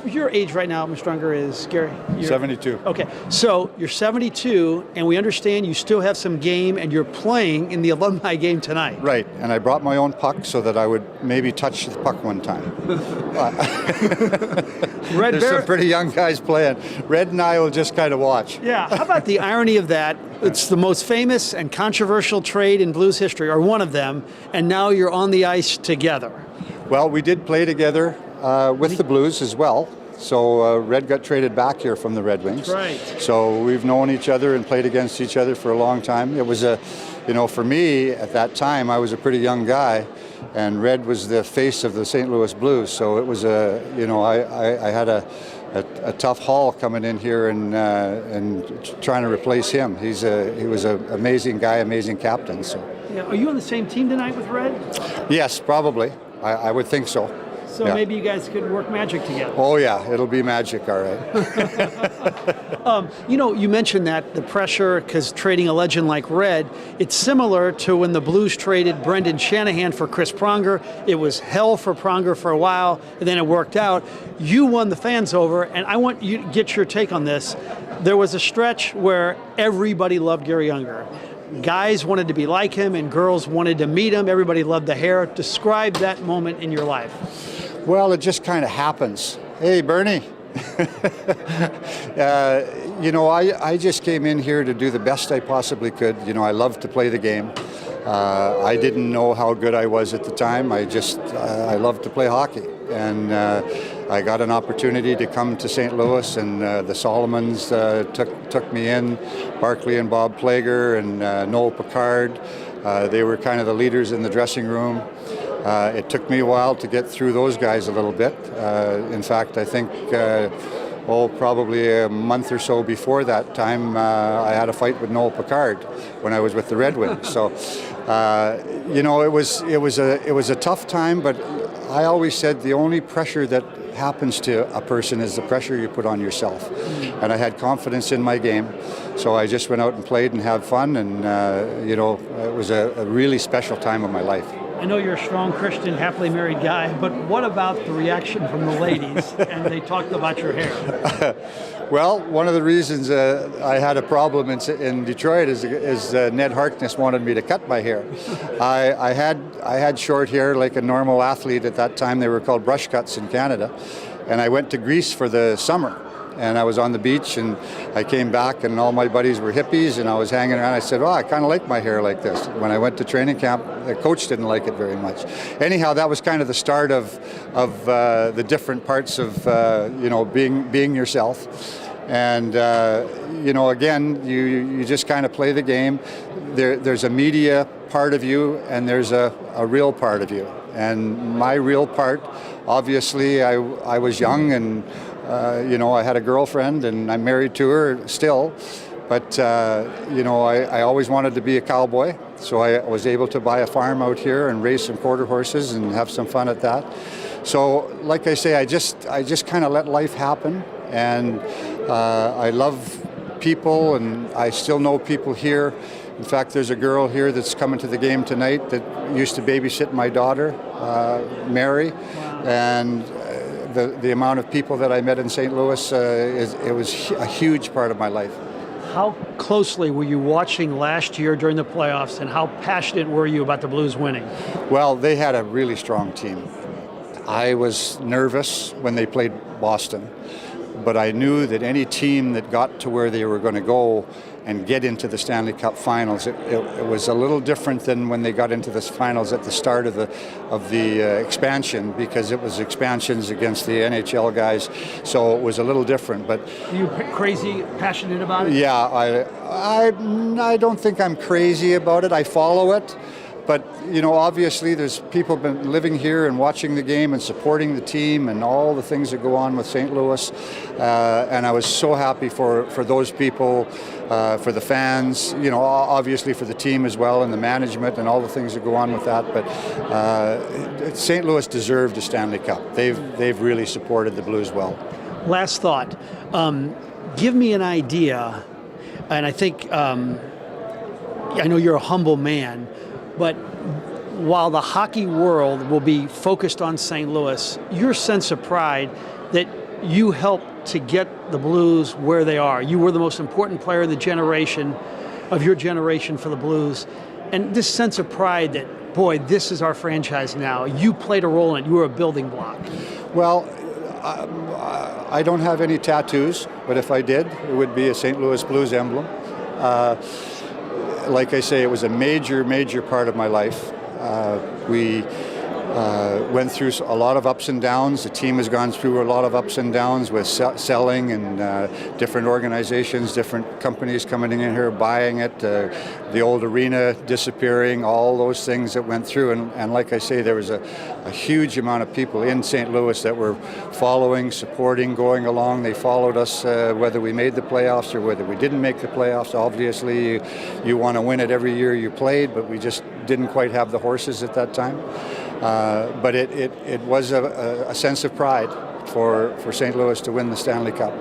your age right now, Mr. Unger, is, Gary? 72. Okay, so you're 72, and we understand you still have some game, and you're playing in the alumni game tonight. Right, and I brought my own puck so that I would maybe touch the puck one time. There's some pretty young guys playing. Red and I will just kind of watch. Yeah, how about the irony of that? It's the most famous and controversial trade in Blues history, or one of them, and now you're on the ice together. Well, we did play together with the Blues as well. So Red got traded back here from the Red Wings. Right. So we've known each other and played against each other for a long time. It was for me at that time, I was a pretty young guy, and Red was the face of the St. Louis Blues. So it was I had a tough haul coming in here and trying to replace him. He was an amazing guy, amazing captain. So. Yeah. Are you on the same team tonight with Red? Yes, probably. I would think so. So yeah. Maybe you guys could work magic together. Oh yeah, it'll be magic, all right. You mentioned that, the pressure, because trading a legend like Red, it's similar to when the Blues traded Brendan Shanahan for Chris Pronger. It was hell for Pronger for a while, and then it worked out. You won the fans over, and I want you to get your take on this. There was a stretch where everybody loved Garry Unger. Guys wanted to be like him, and girls wanted to meet him. Everybody loved the hair. Describe that moment in your life. Well, it just kind of happens. Hey, Bernie. I just came in here to do the best I possibly could. I love to play the game. I didn't know how good I was at the time. I loved to play hockey. And I got an opportunity to come to St. Louis, and the Solomons took me in. Barkley and Bob Plager and Noel Picard. They were kind of the leaders in the dressing room. It took me a while to get through those guys a little bit. In fact, I think, probably a month or so before that time, I had a fight with Noel Picard when I was with the Red Wings. So, it was a tough time, but I always said the only pressure that happens to a person is the pressure you put on yourself. And I had confidence in my game, so I just went out and played and had fun, and it was a really special time of my life. I know you're a strong Christian, happily married guy, but what about the reaction from the ladies? And they talked about your hair. Well, one of the reasons I had a problem in Detroit is Ned Harkness wanted me to cut my hair. I had short hair like a normal athlete at that time. They were called brush cuts in Canada. And I went to Greece for the summer. And I was on the beach, and I came back, and all my buddies were hippies, and I was hanging around. I said, I kind of like my hair like this. When I went to training camp, the coach didn't like it very much. Anyhow, that was kind of the start of the different parts of being yourself. And again, you just kind of play the game. There's a media part of you, and there's a real part of you. And my real part, obviously, I was young, and I had a girlfriend, and I'm married to her still. But, I always wanted to be a cowboy. So I was able to buy a farm out here and raise some quarter horses and have some fun at that. So, like I say, I just kind of let life happen. And I love people, and I still know people here. In fact, there's a girl here that's coming to the game tonight that used to babysit my daughter, Mary. Wow. And the amount of people that I met in St. Louis, it was a huge part of my life. How closely were you watching last year during the playoffs, and how passionate were you about the Blues winning? Well, they had a really strong team. I was nervous when they played Boston, but I knew that any team that got to where they were going to go and get into the Stanley Cup finals, it was a little different than when they got into the finals at the start of the expansion, because it was expansions against the NHL guys, so it was a little different. But are you crazy passionate about it? Yeah, I don't think I'm crazy about it. I follow it. But, obviously there's people been living here and watching the game and supporting the team and all the things that go on with St. Louis. And I was so happy for those people, for the fans, obviously for the team as well, and the management and all the things that go on with that. But St. Louis deserved a Stanley Cup. They've really supported the Blues well. Last thought. Give me an idea, and I think, I know you're a humble man, but while the hockey world will be focused on St. Louis, your sense of pride that you helped to get the Blues where they are. You were the most important player of your generation for the Blues. And this sense of pride that, boy, this is our franchise now. You played a role in it. You were a building block. Well, I don't have any tattoos, but if I did, it would be a St. Louis Blues emblem. Like I say, it was a major, major part of my life. We went through a lot of ups and downs. The team has gone through a lot of ups and downs with selling and different organizations, different companies coming in here, buying it, the old arena disappearing, all those things that went through. And like I say, there was a huge amount of people in St. Louis that were following, supporting, going along. They followed us whether we made the playoffs or whether we didn't make the playoffs. Obviously, you want to win it every year you played, but we just didn't quite have the horses at that time. But it was a sense of pride for St. Louis to win the Stanley Cup.